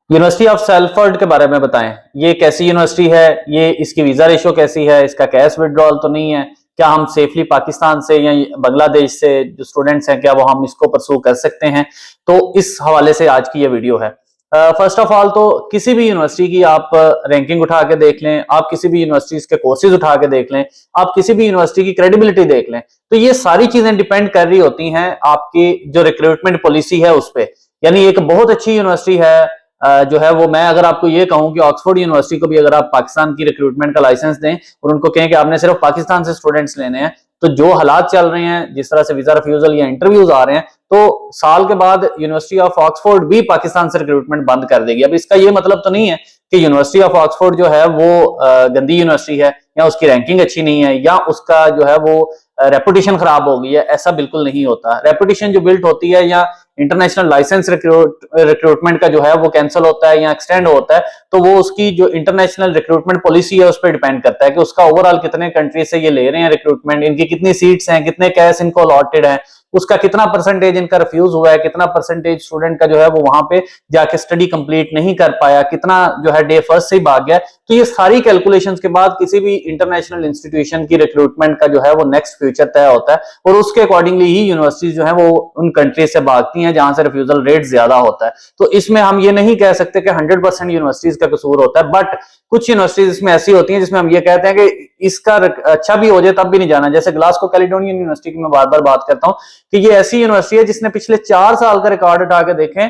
University of Salford के बारे में बताएं। ये कैसी यूनिवर्सिटी है, ये इसकी वीजा रेशो कैसी है, इसका कैश विड्रॉल तो नहीं है, क्या हम सेफली पाकिस्तान से या बांग्लादेश से जो स्टूडेंट्स हैं क्या वो हम इसको परसू कर सकते हैं। तो इस हवाले से आज की ये वीडियो है। फर्स्ट ऑफ ऑल तो किसी भी यूनिवर्सिटी की आप रैंकिंग उठा के देख लें, आप किसी भी यूनिवर्सिटीज के कोर्सेज उठा के देख लें, आप किसी भी यूनिवर्सिटी की क्रेडिबिलिटी देख लें, तो ये सारी चीजें डिपेंड कर रही होती हैं आपकी जो रिक्रूटमेंट पॉलिसी है उस पर। यानी एक बहुत अच्छी यूनिवर्सिटी है जो है वो, मैं अगर आपको ये कहूं कि ऑक्सफोर्ड यूनिवर्सिटी को भी अगर आप पाकिस्तान की रिक्रूटमेंट का लाइसेंस दें और उनको कहें कि आपने सिर्फ पाकिस्तान से स्टूडेंट्स लेने हैं, तो जो हालात चल रहे हैं, जिस तरह से वीजा रिफ्यूजल या इंटरव्यूज आ रहे हैं, तो साल के बाद यूनिवर्सिटी ऑफ ऑक्सफोर्ड भी पाकिस्तान से रिक्रूटमेंट बंद कर देगी। अब इसका ये मतलब तो नहीं है कि यूनिवर्सिटी ऑफ ऑक्सफोर्ड जो है वो गंदी यूनिवर्सिटी है या उसकी रैंकिंग अच्छी नहीं है या उसका जो है वो रेपुटेशन खराब हो गई है, ऐसा बिल्कुल नहीं होता। रेपुटेशन जो बिल्ट होती है या इंटरनेशनल लाइसेंस रिक्रूटमेंट का जो है वो कैंसिल होता है या एक्सटेंड होता है, तो वो उसकी जो इंटरनेशनल रिक्रूटमेंट पॉलिसी है उस पर डिपेंड करता है कि उसका ओवरऑल कितने कंट्री से ये ले रहे हैं रिक्रूटमेंट, इनकी कितनी सीट्स हैं, कितने कैश इनको अलॉटेड है, उसका कितना परसेंटेज इनका रिफ्यूज हुआ है, कितना परसेंटेज स्टूडेंट का जो है वो वहां पे जाके स्टडी कंप्लीट नहीं कर पाया, कितना जो है डे फर्स्ट से ही भाग गया। तो ये सारी कैलकुलेशंस के बाद किसी भी इंटरनेशनल इंस्टीट्यूशन की रिक्रूटमेंट का जो है वो नेक्स्ट फ्यूचर तय होता है और उसके अकॉर्डिंगली ही यूनिवर्सिटीज जो है वो उन कंट्री से भागती हैं जहां से रिफ्यूजल रेट ज्यादा होता है। तो इसमें हम ये नहीं कह सकते कि 100% यूनिवर्सिटीज का कसूर होता है, बट कुछ यूनिवर्सिटीज इसमें ऐसी होती हैं जिसमें हम ये कहते हैं कि इसका अच्छा भी हो जाए तब भी नहीं जाना। जैसे ग्लासगो कैलिडोनियन यूनिवर्सिटी की मैं बार बार बात करता हूं कि ये ऐसी यूनिवर्सिटी है जिसने पिछले 4 साल का रिकॉर्ड उठा के देखें,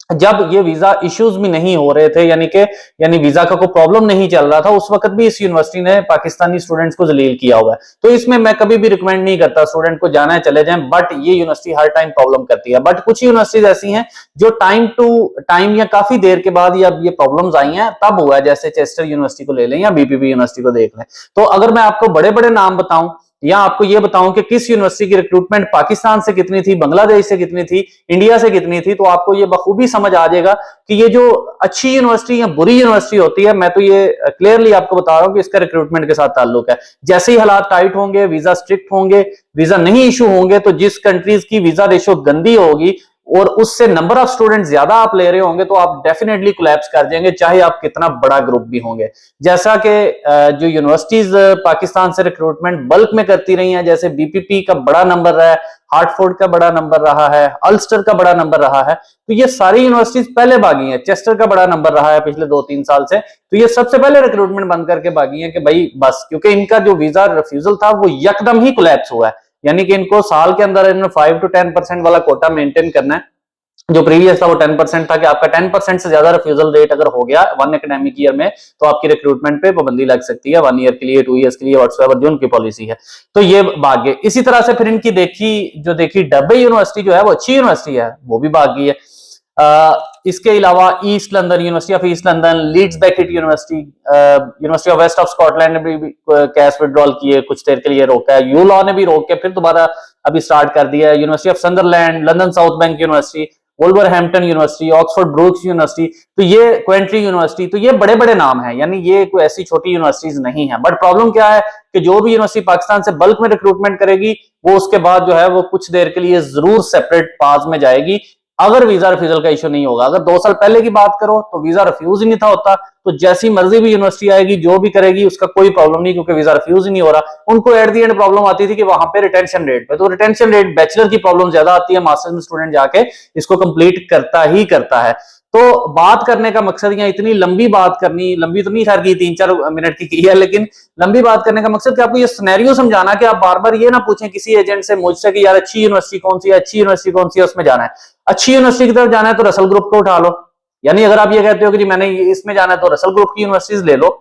जब ये वीजा इश्यूज भी नहीं हो रहे थे, यानी वीजा का कोई प्रॉब्लम नहीं चल रहा था, उस वक्त भी इस यूनिवर्सिटी ने पाकिस्तानी स्टूडेंट्स को जलील किया हुआ है। तो इसमें मैं कभी भी रिकमेंड नहीं करता स्टूडेंट को जाना है चले जाएं, बट ये यूनिवर्सिटी हर टाइम प्रॉब्लम करती है। बट कुछ यूनिवर्सिटीज ऐसी हैं जो टाइम टू टाइम या काफी देर के बाद या ये प्रॉब्लम्स आई हैं तब हुआ है, जैसे चेस्टर यूनिवर्सिटी को ले लें या बीपीपी यूनिवर्सिटी को देख लें। तो अगर मैं आपको बड़े बड़े नाम बताऊं या आपको ये बताऊं कि किस यूनिवर्सिटी की रिक्रूटमेंट पाकिस्तान से कितनी थी, बांग्लादेश से कितनी थी, इंडिया से कितनी थी, तो आपको ये बखूबी समझ आ जाएगा कि ये जो अच्छी यूनिवर्सिटी या बुरी यूनिवर्सिटी होती है, मैं तो ये क्लियरली आपको बता रहा हूं कि इसका रिक्रूटमेंट के साथ ताल्लुक है। जैसे ही हालात टाइट होंगे, वीजा स्ट्रिक्ट होंगे, वीजा नहीं इशू होंगे, तो जिस कंट्रीज की वीजा रेशो गंदी होगी और उससे नंबर ऑफ स्टूडेंट ज्यादा आप ले रहे होंगे, तो आप डेफिनेटली कोलैप्स कर जाएंगे, चाहे आप कितना बड़ा ग्रुप भी होंगे। जैसा कि जो यूनिवर्सिटीज पाकिस्तान से रिक्रूटमेंट बल्क में करती रही हैं, जैसे बीपीपी का बड़ा नंबर रहा है, हार्टफोर्ड का बड़ा नंबर रहा है, अल्स्टर का बड़ा नंबर रहा है, तो ये सारी यूनिवर्सिटीज पहले भागी हैं। चेस्टर का बड़ा नंबर रहा है पिछले 2-3 साल से, तो ये सबसे पहले रिक्रूटमेंट बंद करके भागी हैं कि भाई बस, क्योंकि इनका जो वीजा रिफ्यूजल था वो यकदम ही कोलैप्स हुआ है। यानी कि इनको साल के अंदर इन्होंने 5 to 10% वाला कोटा मेंटेन करना है। जो प्रीवियस था वो 10% था कि आपका 10% से ज्यादा रिफ्यूजल रेट अगर हो गया 1 एकेडमिक ईयर में, तो आपकी रिक्रूटमेंट पे पाबंदी लग सकती है 1 ईयर के लिए, 2 ईयर्स के लिए, व्हाटसएवर जो उनकी पॉलिसी है। तो ये भाग गए। इसी तरह से फिर इनकी देखी डब्बे यूनिवर्सिटी जो है वो अच्छी यूनिवर्सिटी है, वो भी भाग गई है। इसके अलावा east London, university of east London, Leeds Beckett university, university of west of Scotland ने भी कैश विड्रॉल किए, कुछ देर के लिए रोका है। यूलॉ ने भी रोक के फिर दोबारा अभी स्टार्ट कर दिया है। University of Sunderland, London South Bank university, Wolverhampton university, Oxford Brooks university, तो ये क्वेंट्री यूनिवर्सिटी, तो ये बड़े बड़े नाम हैं, यानी ये कोई ऐसी छोटी यूनिवर्सिटीज नहीं है। बट प्रॉब्लम क्या है कि जो भी यूनिवर्सिटी पाकिस्तान से बल्क में रिक्रूटमेंट करेगी वो उसके बाद जो है वो कुछ देर के लिए जरूर सेपरेट पास में जाएगी, अगर वीजा रिफ्यूजल का इशू नहीं होगा। अगर 2 साल पहले की बात करो तो वीजा रिफ्यूज ही नहीं था होता, तो जैसी मर्जी भी यूनिवर्सिटी आएगी, जो भी करेगी उसका कोई प्रॉब्लम नहीं, क्योंकि वीजा रिफ्यूज ही नहीं हो रहा। उनको एट दी एंड प्रॉब्लम आती थी कि वहां पे रिटेंशन रेट पे, तो रिटेंशन रेट बैचलर की प्रॉब्लम ज्यादा आती है, मास्टर्स में स्टूडेंट जाके इसको कंप्लीट करता ही करता है। तो बात करने का मकसद, या इतनी लंबी बात करनी, लंबी तो नहीं खैर की 3-4 मिनट की है, लेकिन लंबी बात करने का मकसद कि आपको ये सिनेरियो समझाना कि आप बार बार ये ना पूछें किसी एजेंट से, मुझसे कि यार अच्छी यूनिवर्सिटी कौन सी है, अच्छी यूनिवर्सिटी कौन सी है, उसमें जाना है। अच्छी यूनिवर्सिटी की तरफ जाना है तो रसल ग्रुप को उठा लो, यानी अगर आप ये कहते हो कि जी मैंने इसमें जाना है तो रसल ग्रुप की यूनिवर्सिटीज ले लो,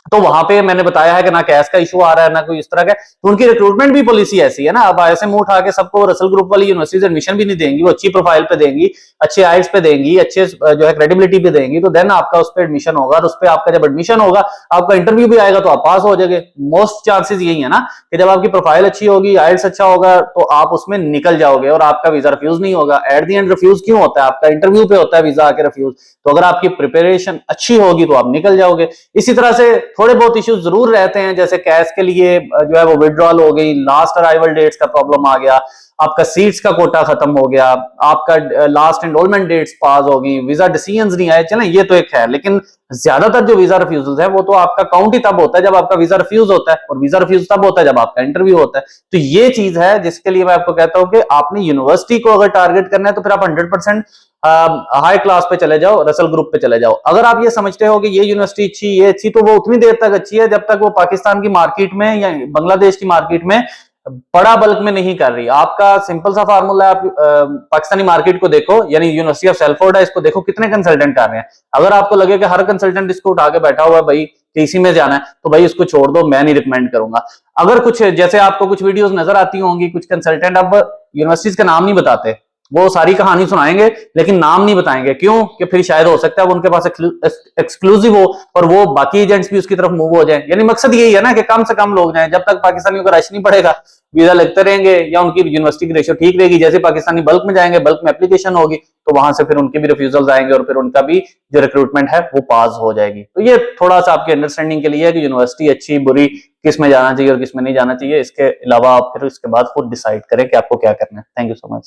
तो वहां पे मैंने बताया है कि ना कैश का इशू आ रहा है ना कोई इस तरह का, तो उनकी रिक्रूटमेंट भी पॉलिसी ऐसी है ना। अब ऐसे मुंह उठा के सबको रसल ग्रुप वाली यूनिवर्सिटीज एडमिशन भी नहीं देंगी, वो अच्छी प्रोफाइल पे देंगी, अच्छे आइट्स पे देंगी, अच्छे जो है क्रेडिबिलिटी पे देंगी, तो देन आपका उस पर एडमिशन होगा, और उस पर आपका जब एडमिशन होगा, आपका इंटरव्यू भी आएगा तो आप पास हो जाएंगे। मोस्ट चांसेस यही है ना कि जब आपकी प्रोफाइल अच्छी होगी, आइट्स अच्छा होगा, तो आप उसमें निकल जाओगे और आपका वीजा रिफ्यूज नहीं होगा। एट द एंड रिफ्यूज क्यों होता है? आपका इंटरव्यू पे होता है वीजा आके रिफ्यूज, तो अगर आपकी प्रिपरेशन अच्छी होगी तो आप निकल जाओगे। इसी तरह से थोड़े बहुत इश्यूज जरूर रहते हैं, जैसे कैश के लिए जो है वो विड्रॉल हो गई, लास्ट अराइवल डेट्स का प्रॉब्लम आ गया, आपका सीट्स का कोटा खत्म हो गया, आपका लास्ट एनरोलमेंट डेट्स पास हो गई, वीजा डिसीजंस नहीं आए, चलें ये तो एक है। लेकिन ज्यादातर जो वीजा रिफ्यूजल है वो तो आपका काउंट ही तब होता है जब आपका वीजा रिफ्यूज होता है, और वीजा रिफ्यूज तब होता है जब आपका इंटरव्यू होता है। तो ये चीज है जिसके लिए मैं आपको कहता हूं कि आपने यूनिवर्सिटी को अगर टारगेट करना है तो फिर आप 100% हाई क्लास पे चले जाओ, रसल ग्रुप पे चले जाओ। अगर आप ये समझते हो कि ये यूनिवर्सिटी अच्छी, ये अच्छी, तो वो उतनी देर तक अच्छी है जब तक वो पाकिस्तान की मार्केट में या बांग्लादेश की मार्केट में बड़ा बल्क में नहीं कर रही। आपका सिंपल सा फार्मूला, आप पाकिस्तानी मार्केट को देखो, यानी यूनिवर्सिटी ऑफ सेल्फोर्ड है, इसको देखो कितने कंसल्टेंट कर रहे हैं। अगर आपको लगे कि हर कंसल्टेंट इसको उठा के बैठा हुआ है भाई कि इसी में जाना है, तो भाई इसको छोड़ दो, मैं नहीं रिकमेंड करूंगा। अगर कुछ जैसे आपको कुछ वीडियोस नजर आती होंगी, कुछ कंसल्टेंट अब यूनिवर्सिटीज का नाम नहीं बताते, वो सारी कहानी सुनाएंगे लेकिन नाम नहीं बताएंगे, क्यों? कि फिर शायद हो सकता है वो उनके पास एक्सक्लूसिव हो और वो बाकी एजेंट्स भी उसकी तरफ मूव हो जाए। यानी मकसद यही है ना कि कम से कम लोग जाएं। जब तक पाकिस्तानियों का रश नहीं पड़ेगा, वीजा लगते रहेंगे या उनकी यूनिवर्सिटी की रेशियो ठीक रहेगी, जैसे पाकिस्तानी बल्क में जाएंगे, बल्क में एप्लीकेशन होगी, तो वहां से फिर उनके भी रिफ्यूजल आएंगे और फिर उनका भी जो रिक्रूटमेंट है वो पास हो जाएगी। तो ये थोड़ा सा आपकी अंडरस्टैंडिंग के लिए है कि यूनिवर्सिटी अच्छी बुरी, किस में जाना चाहिए और किस में नहीं जाना चाहिए। इसके अलावा आप फिर इसके बाद खुद डिसाइड करें कि आपको क्या करना है। Thank you so much.